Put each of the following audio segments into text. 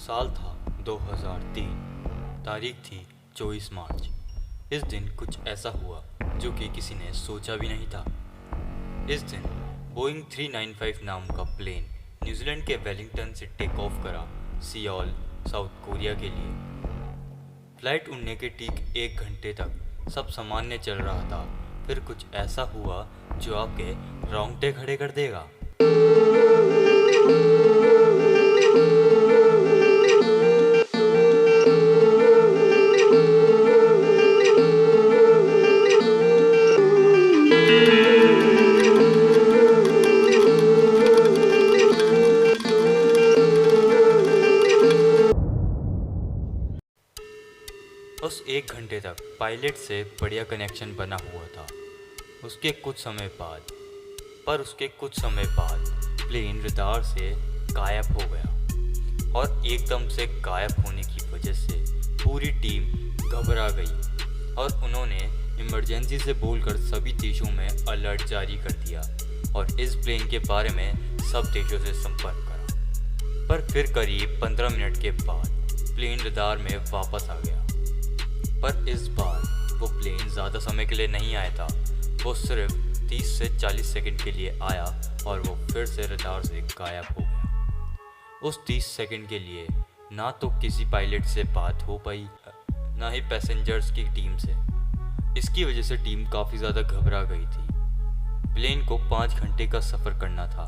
साल था 2003। तारीख थी 24 मार्च। इस दिन कुछ ऐसा हुआ जो कि किसी ने सोचा भी नहीं था। इस दिन बोइंग 395 नाम का प्लेन न्यूजीलैंड के वेलिंगटन से टेक ऑफ करा सियोल, साउथ कोरिया के लिए। फ्लाइट उड़ने के ठीक 1 घंटे तक सब सामान्य चल रहा था। फिर कुछ ऐसा हुआ जो आपके रोंगटे खड़े कर देगा। उस 1 घंटे तक पायलट से बढ़िया कनेक्शन बना हुआ था। उसके कुछ समय बाद प्लेन रडार से गायब हो गया और एकदम से गायब होने की वजह से पूरी टीम घबरा गई और उन्होंने इमरजेंसी से बोलकर सभी देशों में अलर्ट जारी कर दिया और इस प्लेन के बारे में सब देशों से संपर्क करा। पर फिर करीब 15 मिनट के बाद प्लेन रडार में वापस आ गया। पर इस बार वो प्लेन ज़्यादा समय के लिए नहीं आया था। वो सिर्फ 30 से 40 सेकंड के लिए आया और वो फिर से रडार से गायब हो गया। उस 30 सेकंड के लिए ना तो किसी पायलट से बात हो पाई, ना ही पैसेंजर्स की टीम से। इसकी वजह से टीम काफ़ी ज़्यादा घबरा गई थी। प्लेन को 5 घंटे का सफ़र करना था,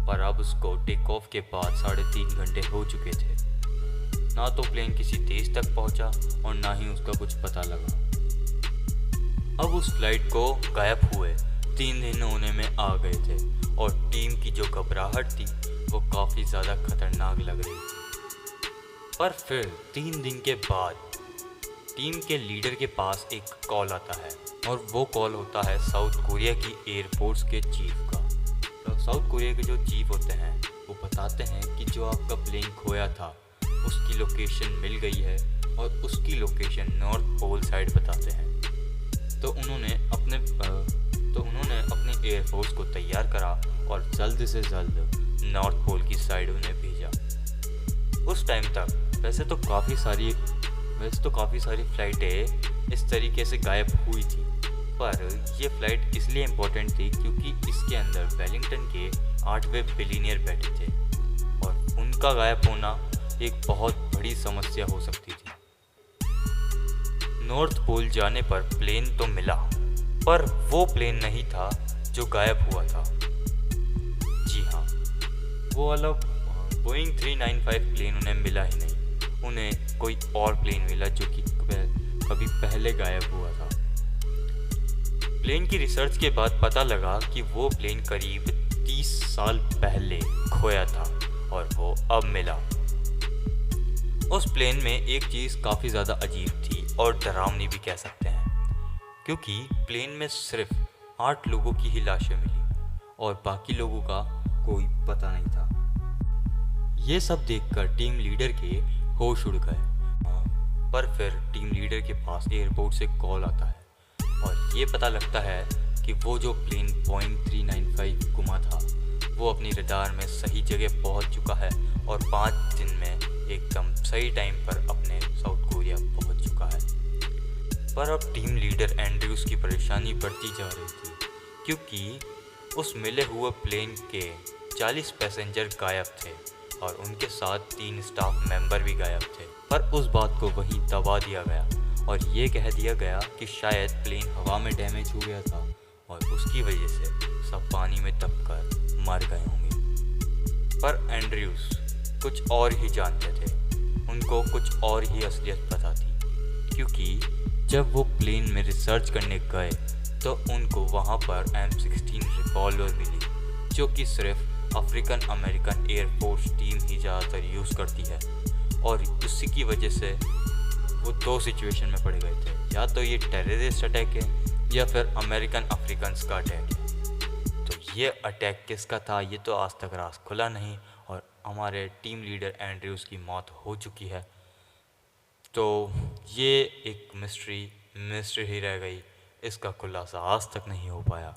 पर अब उसको टेक ऑफ के बाद 3.5 घंटे हो चुके थे। ना तो प्लेन किसी देश तक पहुंचा और ना ही उसका कुछ पता लगा। अब उस फ्लाइट को गायब हुए 3 दिन होने में आ गए थे और टीम की जो घबराहट थी वो काफ़ी ज़्यादा खतरनाक लग रही थी। पर फिर 3 दिन के बाद टीम के लीडर के पास एक कॉल आता है और वो कॉल होता है साउथ कोरिया की एयरफोर्स के चीफ का। तो साउथ कोरिया के जो चीफ होते हैं वो बताते हैं कि जो आपका प्लेन खोया था उसकी लोकेशन मिल गई है और उसकी लोकेशन नॉर्थ पोल साइड बताते हैं। तो उन्होंने अपने एयरफोर्स को तैयार करा और जल्द से जल्द नॉर्थ पोल की साइड उन्हें भेजा। उस टाइम तक वैसे तो काफ़ी सारी फ़्लाइटें इस तरीके से गायब हुई थी, पर यह फ़्लाइट इसलिए इम्पोर्टेंट थी क्योंकि इसके अंदर वेलिंगटन के 8वें बिलीनियर बैठे थे और उनका गायब होना एक बहुत बड़ी समस्या हो सकती थी। नॉर्थ पोल जाने पर प्लेन तो मिला, पर वो प्लेन नहीं था जो गायब हुआ था। जी हाँ, वो वाला बोइंग 395 प्लेन उन्हें मिला ही नहीं। उन्हें कोई और प्लेन मिला जो कि कभी पहले गायब हुआ था। प्लेन की रिसर्च के बाद पता लगा कि वो प्लेन करीब 30 साल पहले खोया था और वो अब मिला। उस प्लेन में एक चीज़ काफ़ी ज़्यादा अजीब थी और डरावनी भी कह सकते हैं, क्योंकि प्लेन में सिर्फ 8 लोगों की ही लाशें मिली और बाकी लोगों का कोई पता नहीं था। ये सब देखकर टीम लीडर के होश उड़ गए। पर फिर टीम लीडर के पास एयरपोर्ट से कॉल आता है और ये पता लगता है कि वो जो प्लेन बोइंग 395 गुमा था वो अपनी रडार में सही जगह पहुंच चुका है और 5 दिन में एकदम सही टाइम पर अपने साउथ कोरिया पहुंच चुका है। पर अब टीम लीडर एंड्रयूज की परेशानी बढ़ती जा रही थी, क्योंकि उस मिले हुए प्लेन के 40 पैसेंजर गायब थे और उनके साथ 3 स्टाफ मेंबर भी गायब थे। पर उस बात को वहीं दबा दिया गया और ये कह दिया गया कि शायद प्लेन हवा में डैमेज हो गया था और उसकी वजह से सब पानी में दबकर मर गए होंगे। पर एंड्रयूज कुछ और ही जानते थे। उनको कुछ और ही असलियत पता थी, क्योंकि जब वो प्लेन में रिसर्च करने गए तो उनको वहाँ पर M16 रिवॉल्वर मिली, जो कि सिर्फ अफ्रीकन अमेरिकन एयरफोर्स टीम ही ज़्यादातर यूज़ करती है। और उसी की वजह से वो 2 सिचुएशन में पड़ गए थे, या तो ये टेररिस्ट अटैक है या फिर अमेरिकन अफ्रीकन्स का अटैक है। तो ये अटैक किसका था ये तो आज तक राज खुला नहीं और हमारे टीम लीडर एंड्रयूज़ की मौत हो चुकी है। तो ये एक मिस्ट्री ही रह गई। इसका खुलासा आज तक नहीं हो पाया।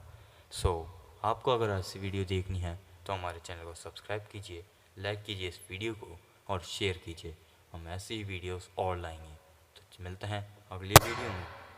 आपको अगर ऐसी वीडियो देखनी है तो हमारे चैनल को सब्सक्राइब कीजिए, लाइक कीजिए इस वीडियो को और शेयर कीजिए। हम ऐसी ही वीडियोस और लाएंगे। तो मिलते हैं अगली वीडियो में।